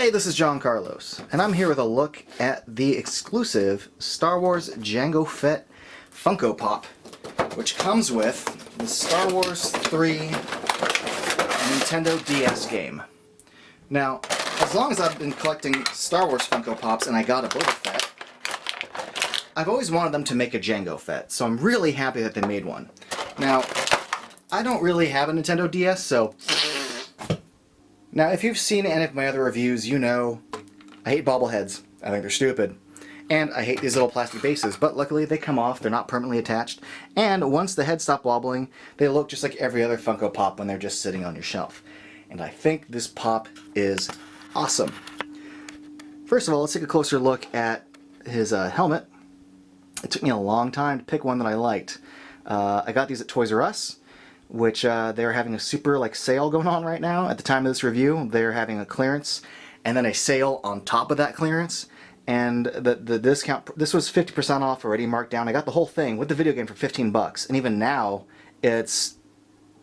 Hey, this is John Carlos, and I'm here with a look at the exclusive Star Wars Jango Fett Funko Pop, which comes with the Star Wars 3 Nintendo DS game. Now, as long as I've been collecting Star Wars Funko Pops and I got a Boba Fett, I've always wanted them to make a Jango Fett, so I'm really happy that they made one. Now, I don't really have a Nintendo DS, so... Now, if you've seen any of my other reviews, you know I hate bobbleheads. I think they're stupid. And I hate these little plastic bases, but luckily they come off, they're not permanently attached, and once the heads stop wobbling, they look just like every other Funko Pop when they're just sitting on your shelf. And I think this pop is awesome. First of all, let's take a closer look at his helmet. It took me a long time to pick one that I liked. I got these at Toys R Us, which they're having a super sale going on right now. At the time of this review, they're having a clearance and then a sale on top of that clearance. And the discount, this was 50% off already marked down. I got the whole thing with the video game for 15 bucks, and even now it's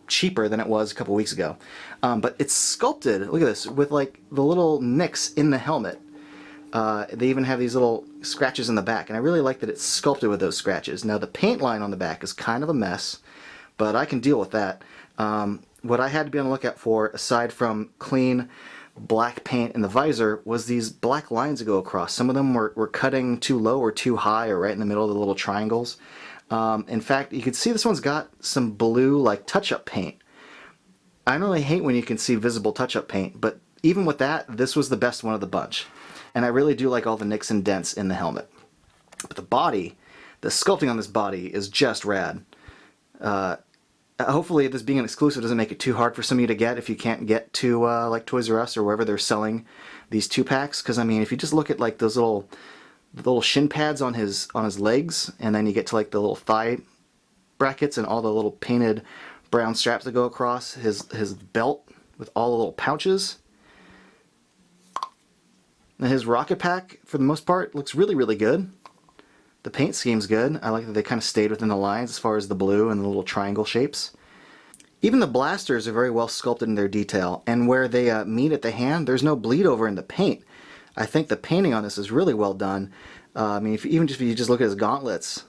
cheaper than it was a couple weeks ago. But it's sculpted, look at this, with the little nicks in the helmet. They even have these little scratches in the back, and I really like that it's sculpted with those scratches. Now the paint line on the back is kind of a mess, but I can deal with that. What I had to be on the lookout for, aside from clean black paint in the visor, was these black lines that go across. Some of them were cutting too low or too high or right in the middle of the little triangles. In fact, you can see this one's got some blue touch-up paint. I don't really hate when you can see visible touch-up paint, but even with that, this was the best one of the bunch. And I really do like all the nicks and dents in the helmet. But the body, the sculpting on this body is just rad. Hopefully this being an exclusive doesn't make it too hard for some of you to get if you can't get to Toys R Us or wherever they're selling these 2-packs. Because I mean, if you just look at those little shin pads on his legs, and then you get to the little thigh brackets and all the little painted brown straps that go across his belt with all the little pouches. And his rocket pack, for the most part, looks really, really good. The paint scheme's good. I like that they kind of stayed within the lines as far as the blue and the little triangle shapes. Even the blasters are very well sculpted in their detail, and where they meet at the hand, there's no bleed over in the paint. I think the painting on this is really well done. I mean, if you just look at his gauntlets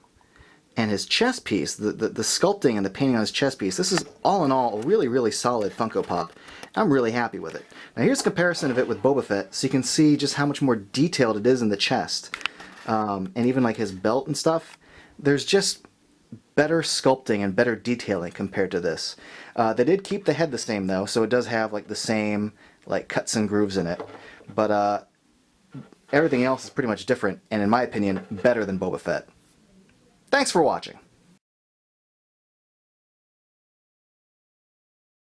and his chest piece, the sculpting and the painting on his chest piece, this is all in all a really, really solid Funko Pop. I'm really happy with it. Now here's a comparison of it with Boba Fett, so you can see just how much more detailed it is in the chest. And even his belt and stuff, there's just better sculpting and better detailing compared to this. They did keep the head the same though, so it does have the same cuts and grooves in it. But everything else is pretty much different, and in my opinion, better than Boba Fett. Thanks for watching.